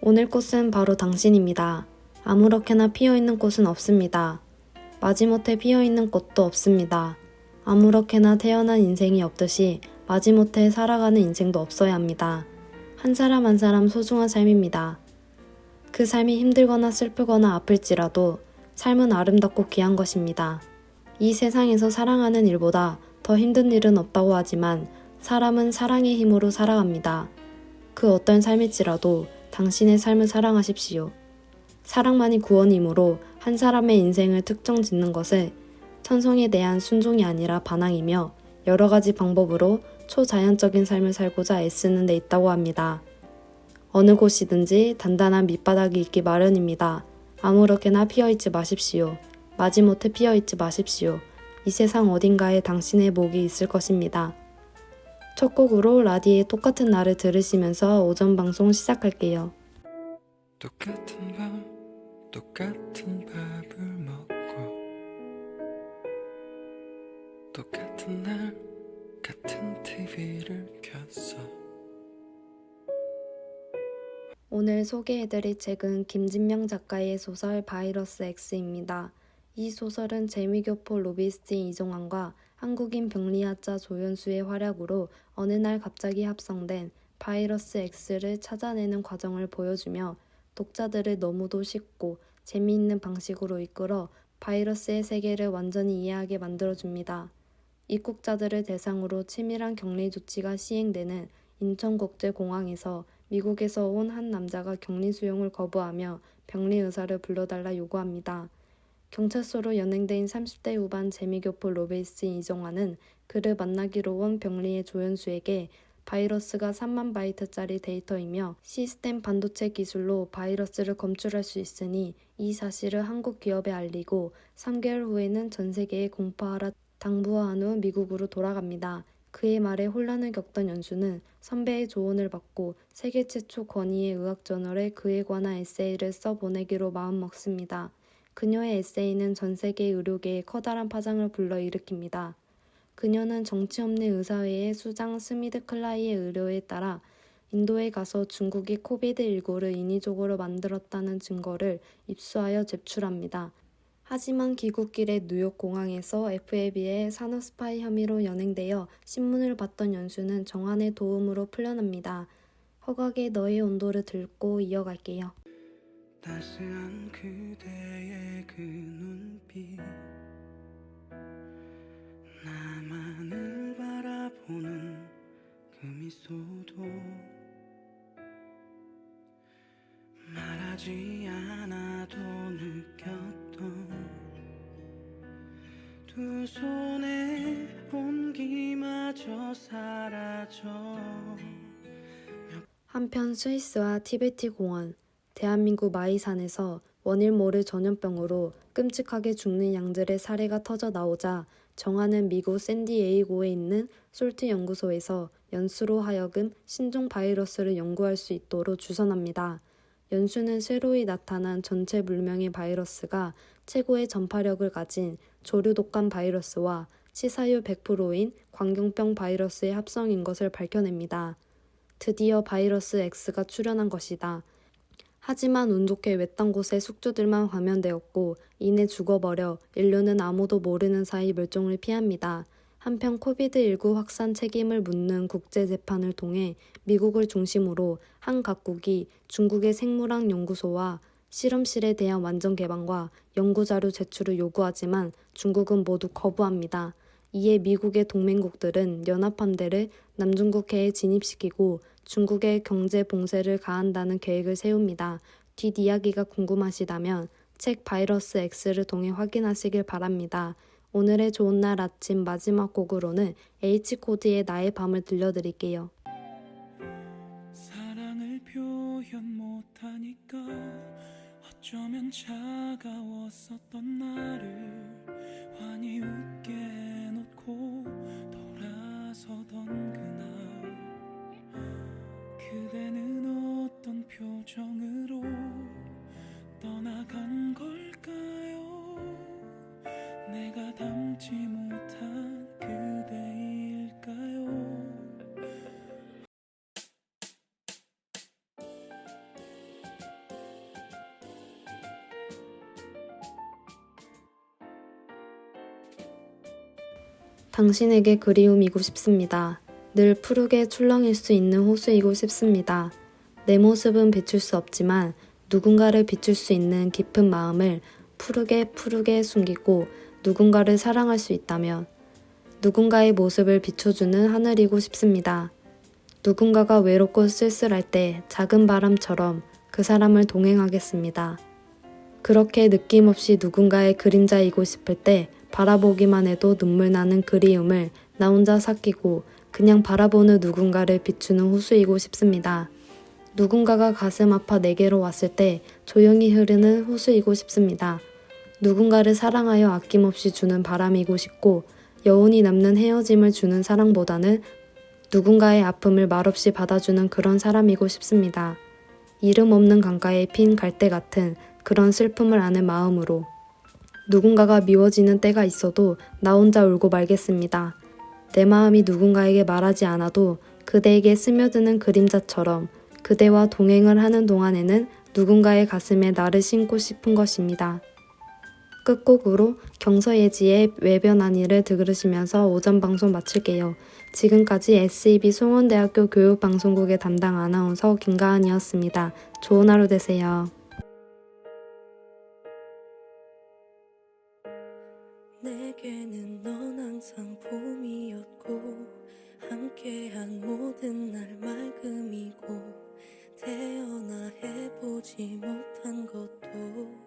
오늘 꽃은 바로 당신입니다. 아무렇게나 피어있는 꽃은 없습니다. 마지못해 피어있는 꽃도 없습니다. 아무렇게나 태어난 인생이 없듯이 마지못해 살아가는 인생도 없어야 합니다. 한 사람 한 사람 소중한 삶입니다. 그 삶이 힘들거나 슬프거나 아플지라도 삶은 아름답고 귀한 것입니다. 이 세상에서 사랑하는 일보다 더 힘든 일은 없다고 하지만 사람은 사랑의 힘으로 살아갑니다. 그 어떤 삶일지라도 당신의 삶을 사랑하십시오. 사랑만이 구원이므로 한 사람의 인생을 특정 짓는 것은 천성에 대한 순종이 아니라 반항이며 여러 가지 방법으로 초자연적인 삶을 살고자 애쓰는 데 있다고 합니다. 어느 곳이든지 단단한 밑바닥이 있기 마련입니다. 아무렇게나 피어있지 마십시오. 마지못해 피어있지 마십시오. 이 세상 어딘가에 당신의 목이 있을 것입니다. 첫 곡으로 라디의 똑같은 날을 들으시면서 오전 방송 시작할게요. 똑같은 밤 똑같은 밥을 먹고 똑같은 날 같은 TV를 켰어. 오늘 소개해드릴 책은 김진명 작가의 소설 바이러스 X입니다. 이 소설은 재미교포 로비스트 이종환과 한국인 병리학자 조연수의 활약으로 어느 날 갑자기 합성된 바이러스 X를 찾아내는 과정을 보여주며 독자들을 너무도 쉽고 재미있는 방식으로 이끌어 바이러스의 세계를 완전히 이해하게 만들어줍니다. 입국자들을 대상으로 치밀한 격리 조치가 시행되는 인천국제공항에서 미국에서 온 한 남자가 격리 수용을 거부하며 병리 의사를 불러달라 요구합니다. 경찰서로 연행된 30대 후반 재미교포 로베이스 이정환은 그를 만나기로 온 병리의 조연수에게 바이러스가 3만 바이트짜리 데이터이며 시스템 반도체 기술로 바이러스를 검출할 수 있으니 이 사실을 한국 기업에 알리고 3개월 후에는 전 세계에 공포하라 당부한 후 미국으로 돌아갑니다. 그의 말에 혼란을 겪던 연수는 선배의 조언을 받고 세계 최초 권위의 의학저널에 그에 관한 에세이를 써 보내기로 마음먹습니다. 그녀의 에세이는 전 세계 의료계에 커다란 파장을 불러일으킵니다. 그녀는 정치 없는 의사회의 수장 스미드 클라이의 의뢰에 따라 인도에 가서 중국이 코비드19를 인위적으로 만들었다는 증거를 입수하여 제출합니다. 하지만 귀국길에 뉴욕 공항에서 FAB의 산업 스파이 혐의로 연행되어 신문을 봤던 연수는 정한의 도움으로 풀려납니다. 허각의 너의 온도를 듣고 이어갈게요. 따스한 그대의 그 눈빛 나만을 바라보는 그 미소도 말하지 않아도 느꼈던 두 손의 온기마저 사라져. 한편 스위스와 티베트 공원, 대한민국 마이산에서 원인 모를 전염병으로 끔찍하게 죽는 양들의 사례가 터져 나오자 정한은 미국 샌디에이고에 있는 솔트 연구소에서 연수로 하여금 신종 바이러스를 연구할 수 있도록 주선합니다. 연수는 새로이 나타난 전체 물명의 바이러스가 최고의 전파력을 가진 조류 독감 바이러스와 치사율 100%인 광경병 바이러스의 합성인 것을 밝혀냅니다. 드디어 바이러스 X가 출현한 것이다. 하지만 운 좋게 외딴 곳의 숙주들만 감염되었고 이내 죽어버려 인류는 아무도 모르는 사이 멸종을 피합니다. 한편 코비드19 확산 책임을 묻는 국제재판을 통해 미국을 중심으로 한 각국이 중국의 생물학 연구소와 실험실에 대한 완전 개방과 연구자료 제출을 요구하지만 중국은 모두 거부합니다. 이에 미국의 동맹국들은 연합함대를 남중국해에 진입시키고 중국의 경제 봉쇄를 가한다는 계획을 세웁니다. 뒷이야기가 궁금하시다면 책 바이러스 X를 통해 확인하시길 바랍니다. 오늘의 좋은 날 아침 마지막 곡으로는 H코드의 나의 밤을 들려드릴게요. 사랑을 표현 못하니까 어쩌면 차가웠었던 나를 환히 웃게 해놓고 돌아서던 그날 그대는 어떤 표정으로 떠나간 걸까요? 내가 담지 못한 그대일까요? 당신에게 그리움이고 싶습니다. 늘 푸르게 출렁일 수 있는 호수이고 싶습니다. 내 모습은 비출 수 없지만 누군가를 비출 수 있는 깊은 마음을 푸르게 숨기고 누군가를 사랑할 수 있다면 누군가의 모습을 비춰주는 하늘이고 싶습니다. 누군가가 외롭고 쓸쓸할 때 작은 바람처럼 그 사람을 동행하겠습니다. 그렇게 느낌 없이 누군가의 그림자이고 싶을 때 바라보기만 해도 눈물 나는 그리움을 나 혼자 삭히고 그냥 바라보는 누군가를 비추는 호수이고 싶습니다. 누군가가 가슴 아파 내게로 왔을 때 조용히 흐르는 호수이고 싶습니다. 누군가를 사랑하여 아낌없이 주는 바람이고 싶고 여운이 남는 헤어짐을 주는 사랑보다는 누군가의 아픔을 말없이 받아주는 그런 사람이고 싶습니다. 이름 없는 강가에 핀 갈대 같은 그런 슬픔을 아는 마음으로 누군가가 미워지는 때가 있어도 나 혼자 울고 말겠습니다. 내 마음이 누군가에게 말하지 않아도 그대에게 스며드는 그림자처럼 그대와 동행을 하는 동안에는 누군가의 가슴에 나를 심고 싶은 것입니다. 끝곡으로 경서예지의 외변아니를 들으시면서 오전 방송 마칠게요. 지금까지 SEB 송원대학교 교육방송국의 담당 아나운서 김가은이었습니다. 좋은 하루 되세요. 내게는 넌 항상 봄이었고 함께한 모든 날 맑음이고 태어나 해보지 못한 것도